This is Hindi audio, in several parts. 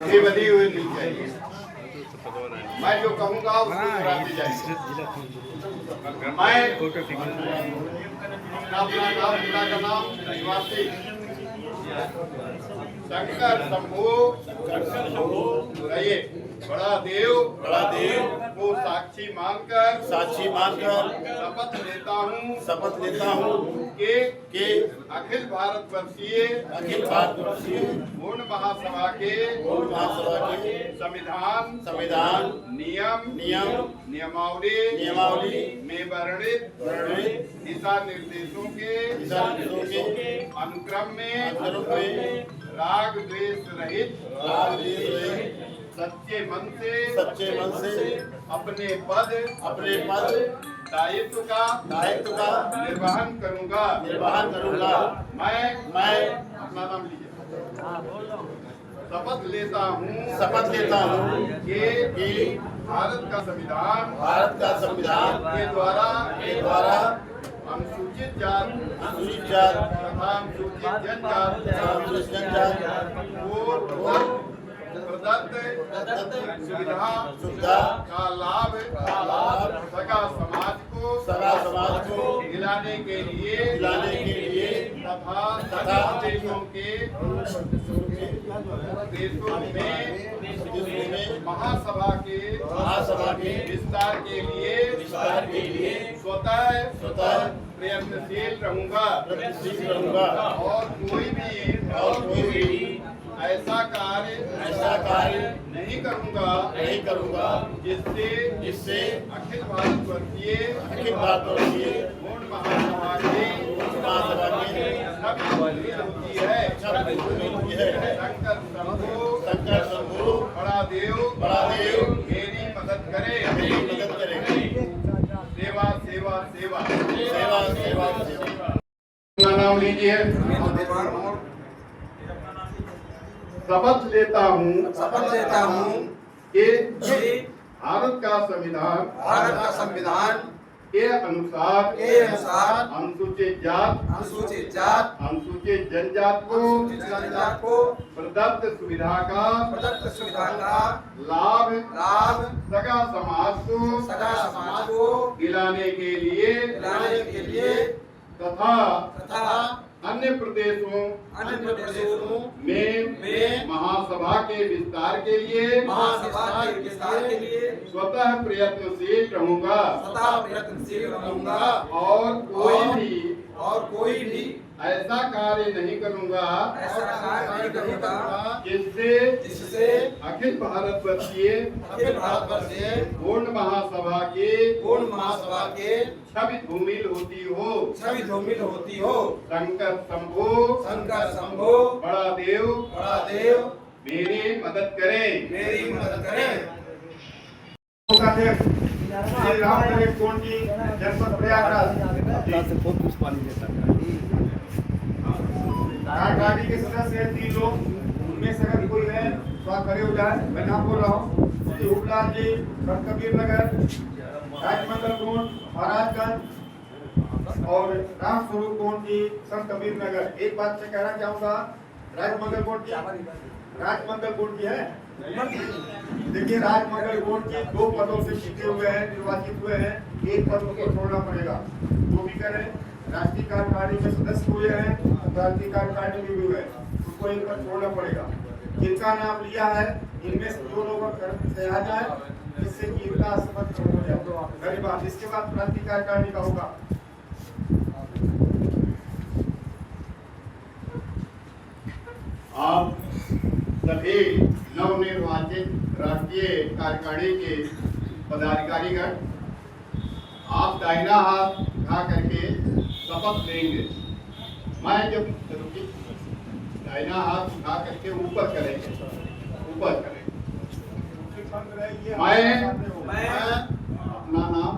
ये बधी हुई नहीं चाहिए। मैं जो कहूँगा उसको कराते जाएंगे। मैं अपना नाम पिता का नाम निवासी शंकर शंभू रहिए बड़ा देव को साक्षी मानकर शपथ लेता हूँ कि अखिल भारतवर्षीय पूर्ण महासभा के संविधान नियमावली में वर्णित दिशा निर्देशों के अनुक्रम में राग द्वेष रहित सच्चे मन से अपने पद दायित्व का निर्वहन करूंगा। मैं अपना नाम लीजिए। शपथ लेता हूँ कि भारत का संविधान के द्वारा अनुसूचित जात तथा अनुसूचित जनजात को प्रदत्त सुविधा का लाभ सगा समाज को दिलाने के लिए तथा देशों में महासभा के विस्तार के लिए स्वतः प्रयत्नशील रहूंगा और कोई भी ऐसा कार्य नहीं करूंगा जिससे अखिल भारतवर्षीय पूर्ण महासभा के होती है। शंकर शंभू बड़ा देव मेरी मदद करे। सेवा। नाम लीजिए। शपथ लेता हूँ कि भारत का संविधान के अनुसार अनुसूचित जात अनुसूचित जनजात को प्रदत्त सुविधा का लाभ सगा समाज को दिलाने के लिए तथा अन्य प्रदेशों में महासभा के विस्तार के लिए स्वतः प्रयत्नशील रहूंगा और कोई भी ऐसा कार्य नहीं करूंगा जिससे अखिल भारतवर्षीय पूर्ण महासभा के छवि धूमिल होती हो। शंकर शंभू बड़ा देव मेरी मदद करें। कौन जी जनपद प्रयागराज कार्यकारिणी के सदस्य हैं 3 लोग, उनमें से अगर कोई है तो आप खड़े हो जाए। मैं नाम बोल रहा हूँ। रूपलाल जी संत कबीर नगर, राजमंगल कोट महाराजगंज और राम स्वरूप कोट जी संत कबीर नगर। एक बात से कहना चाहूँगा, राजमंगल कोट की है। देखिए, राजमंगल कोट के 2 पदों से जीते हुए हैं, निर्वाचित हुए हैं। एक पद को छोड़ना पड़ेगा, वो भी करें। राष्ट्रीय कार्यकारिणी में सदस्य हुए हैं, राष्ट्रीय कार्यकारिणी में भी हुए हैं, उसको एक पद छोड़ना पड़ेगा। जिनका नाम लिया है इनमें से 2 लोगों का से आ जाए, जिससे कि इनका शपथ हो जाए। धन्यवाद। इसके बाद राष्ट्रीय कार्यकारिणी का होगा। आप सभी नवनिर्वाचित राष्ट्रीय कार्यकारिणी के पदाधिकारीगण, आप दाहिना हाथ उठा करके शपथ लेंगे। मैं जब दाहिना हाथ उठा करके ऊपर करेंगे। मैं अपना नाम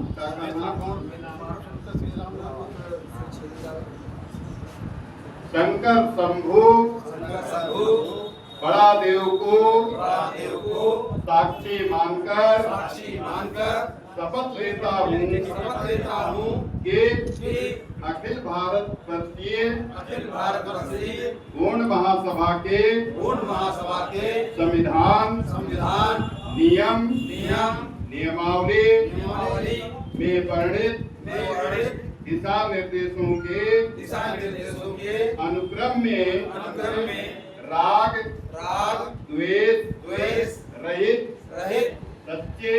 शंकर शंभू बड़ा देव को साक्षी मानकर शपथ लेता हूँ कि अखिल भारत वर्षीय पूर्ण महासभा के संविधान नियमावली में वर्णित दिशा निर्देशों के अनुक्रम में राग द्वेष रहित सच्चे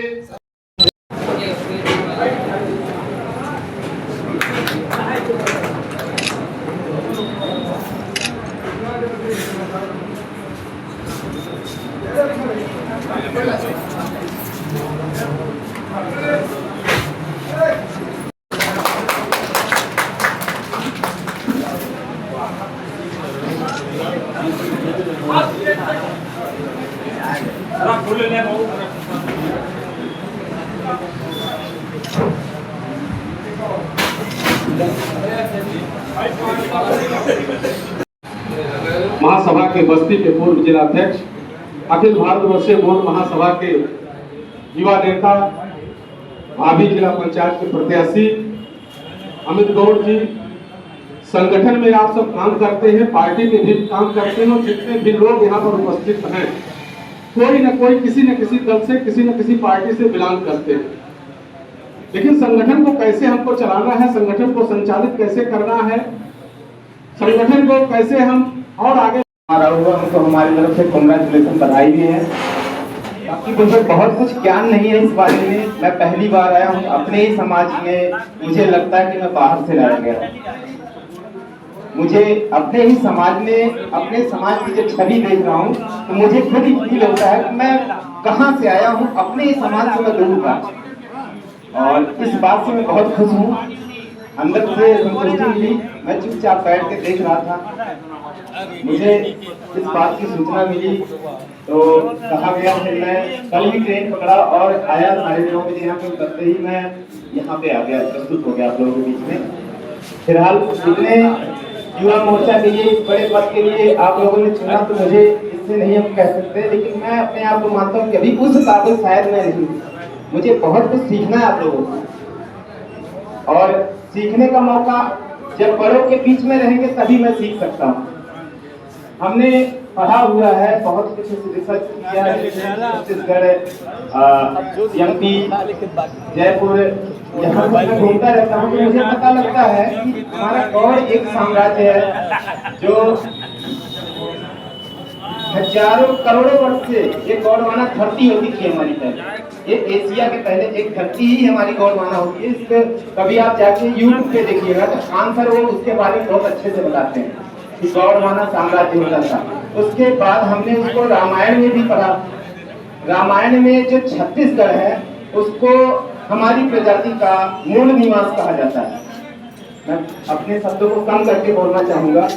महासभा के बस्ती के पूर्व जिलाध्यक्ष, अखिल भारतवर्षीय मौन महासभा के युवा नेता, भाभी जिला पंचायत के प्रत्याशी अमित गौड़ जी, संगठन में आप सब काम करते हैं, पार्टी में भी काम करते हैं और जितने भी लोग यहाँ पर उपस्थित हैं कोई न कोई किसी न किसी दल से किसी न किसी पार्टी से बिलोंग करते हैं। लेकिन संगठन को कैसे हमको चलाना है, संगठन को संचालित कैसे करना है, संगठन को कैसे हम और आगे हमारा हुआ, हमको हमारी तरफ से कांग्रेचुलेशन बधाई भी है। बाकी मुझे बहुत कुछ ज्ञान नहीं है इस बारे में, मैं पहली बार आया हूँ अपने ही समाज में। मुझे लगता है कि मैं बाहर से लाया गया, मुझे अपने ही समाज में अपने समाज की जब छवि देख रहा हूँ तो मुझे खुद ही फील होता है कि मैं कहाँ से आया हूँ, अपने ही समाज से मैं दूर था। और इस बात से मैं बहुत खुश हूँ, अंदर से संतुष्टि मिली। मैं चुपचाप बैठ के देख रहा था, मुझे इस बात की सूचना मिली तो कहा गया, फिर मैं कल ही ट्रेन पकड़ा और आया 9:30 बजे यहाँ पे उतरते ही मैं यहाँ पे आ गया, प्रस्तुत हो गया आप लोगों के बीच में। फिलहाल इतने युवा मोर्चा के लिए, इस बड़े पद के लिए आप लोगों ने चुना तो मुझे इससे नहीं हम कह सकते, लेकिन मैं अपने आप को मानता हूँ कि अभी उस काबिल शायद मैं नहीं। मुझे बहुत कुछ सीखना है आप लोगों को, और सीखने का मौका जब बड़ों के बीच में रहेंगे तभी मैं सीख सकता हूँ। हमने पढ़ा हुआ है, बहुत कुछ रिसर्च किया है, छत्तीसगढ़, एमपी, जयपुर, यहाँ पर मैं घूमता रहता हूँ तो मुझे पता लगता है कि हमारा गौड़ एक साम्राज्य है जो हजारों करोड़ों वर्ष से एक गौड़वाना धरती होती थी हमारी तरफ। ये एशिया के पहले एक धरती ही हमारी गौड़वाना होती है। इसके कभी आप जाके यूट्यूब पे देखिएगा तो खान सर वो उसके बारे में बहुत अच्छे से बताते हैं कि गौड़वाना साम्राज्य होता था। उसके बाद हमने उसको रामायण में भी पढ़ा। रामायण में जो छत्तीसगढ़ है उसको हमारी प्रजाति का मूल निवास कहा जाता है। मैं अपने शब्दों को कम करके बोलना चाहूंगा।